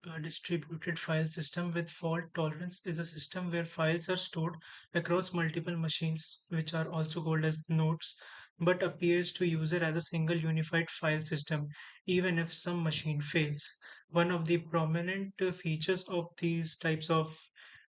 A distributed file system with fault tolerance is a system where files are stored across multiple machines, which are also called as nodes, but appears to user as a single unified file system, even if some machine fails. One of the prominent features of these types of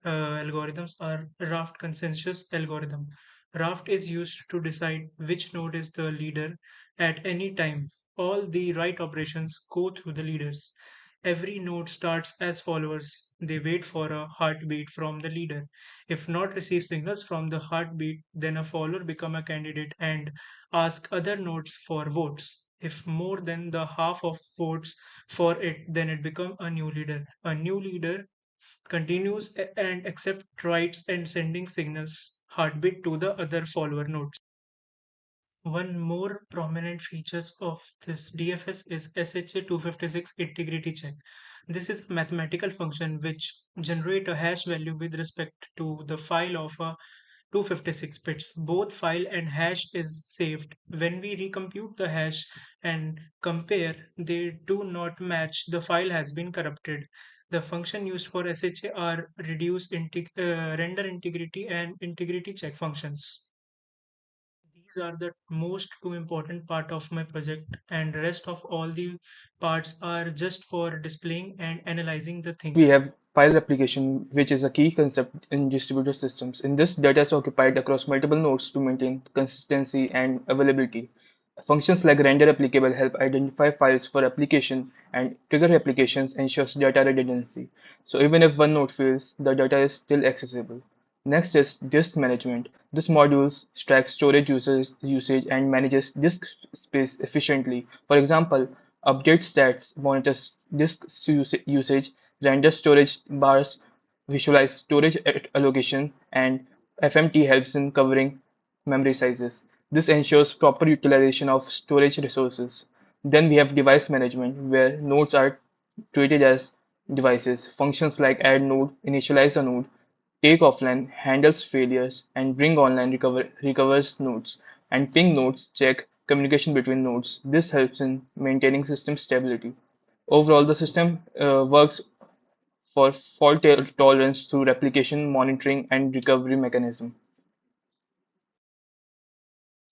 algorithms are raft consensus algorithm. Raft is used to decide which node is the leader at any time. All the write operations go through the leaders. Every node starts as followers. They wait for a heartbeat from the leader. If not receive signals from the heartbeat, then a follower become a candidate and ask other nodes for votes. If more than the half of votes for it, then it become a new leader. A new leader continues and accept writes and sending signals heartbeat to the other follower nodes. One more prominent features of this DFS is SHA-256 integrity check. This is a mathematical function which generate a hash value with respect to the file of a 256 bits. Both file and hash is saved. When we recompute the hash and compare, they do not match. The file has been corrupted. The function used for SHA are render integrity and integrity check functions. These are the most two important part of my project, and rest of all the parts are just for displaying and analyzing the thing. We have file replication, which is a key concept in distributed systems. In this, data is occupied across multiple nodes to maintain consistency and availability. Functions like render applicable help identify files for application, and trigger replications ensures data redundancy. So even if one node fails, the data is still accessible. Next is disk management. This module tracks usage and manages disk space efficiently. For example, update stats, monitors disk usage, render storage bars, visualize storage allocation, and FMT helps in covering memory sizes. This ensures proper utilization of storage resources. Then we have device management, where nodes are treated as devices. Functions like add node, initialize a node, take offline, handles failures, and bring online recovers nodes, and ping nodes check communication between nodes. This helps in maintaining system stability. Overall, the system works for fault tolerance through replication, monitoring, and recovery mechanism.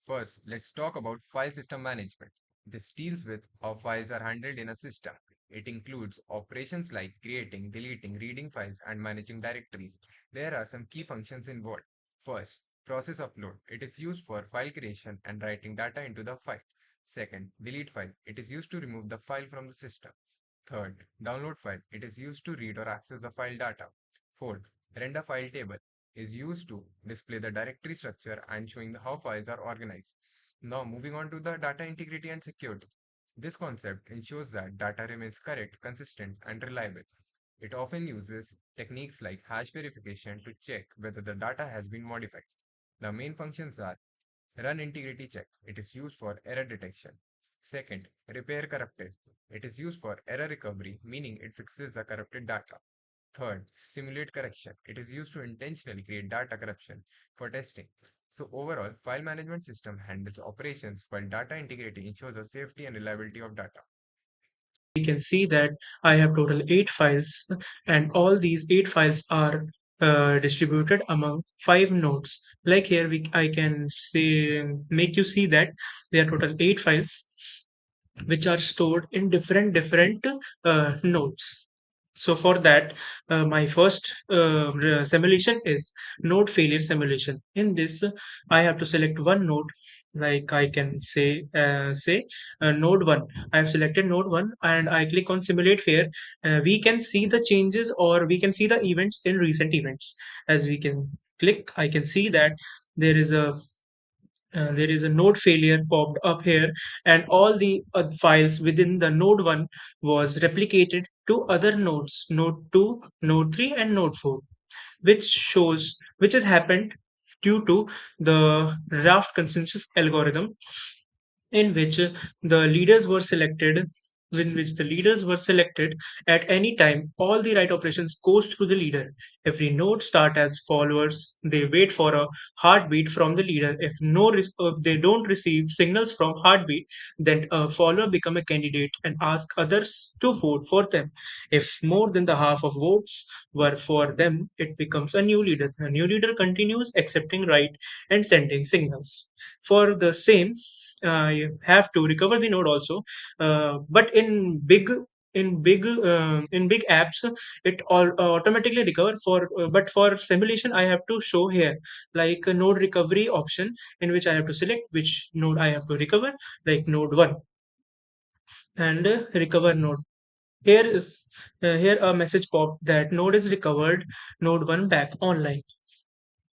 First, let's talk about file system management. This deals with how files are handled in a system. It includes operations like creating, deleting, reading files, and managing directories. There are some key functions involved. First, process upload. It is used for file creation and writing data into the file. Second, delete file. It is used to remove the file from the system. Third, download file. It is used to read or access the file data. Fourth, render file table is used to display the directory structure and showing how files are organized. Now moving on to the data integrity and security. This concept ensures that data remains correct, consistent, and reliable. It often uses techniques like hash verification to check whether the data has been modified. The main functions are run integrity check. It is used for error detection. Second, repair corrupted. It is used for error recovery, meaning it fixes the corrupted data. Third, simulate correction. It is used to intentionally create data corruption for testing. So overall, file management system handles operations while data integrity ensures the safety and reliability of data. We can see that I have total 8 files, and all these 8 files are distributed among 5 nodes. Like here, I can say make you see that there are total 8 files which are stored in different nodes. So for that, my first simulation is node failure simulation. In this, I have to select one node. Like I can say node one. I have selected node one, and I click on simulate failure. We can see the changes, or we can see the events in recent events. As we can click, I can see that there is a there is a node failure popped up here, and all the files within the node 1 was replicated to other nodes, node 2, node 3, and node 4, which has happened due to the raft consensus algorithm, in which the leaders were selected in which the leaders were selected at any time, all the write operations goes through the leader. Every node start as followers. They wait for a heartbeat from the leader. If they don't receive signals from heartbeat, then a follower become a candidate and ask others to vote for them. If more than the half of votes were for them, it becomes a new leader. A new leader continues accepting right and sending signals. For the same, you have to recover the node also, but in big apps it all automatically recover for but for simulation I have to show here like a node recovery option in which I have to select which node I have to recover, like node 1, and recover node. Here a message pop that node is recovered, node 1 back online.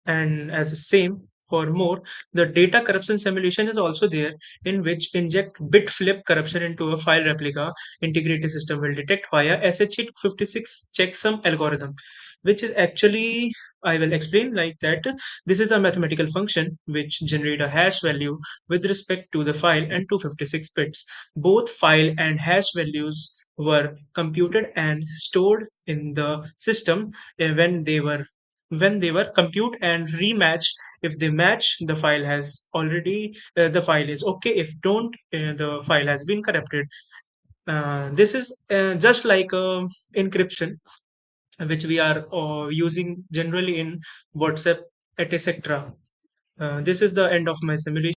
And as the same for more, the data corruption simulation is also there, in which inject bit flip corruption into a file replica. Integrated system will detect via SHA-256 checksum algorithm, which is actually, I will explain like that. This is a mathematical function which generate a hash value with respect to the file and 256 bits. Both file and hash values were computed and stored in the system when they were compute and rematch. If they match, the file has already the file is okay. If don't, the file has been corrupted. This is just like encryption, which we are using generally in WhatsApp, etc. This is the end of my simulation.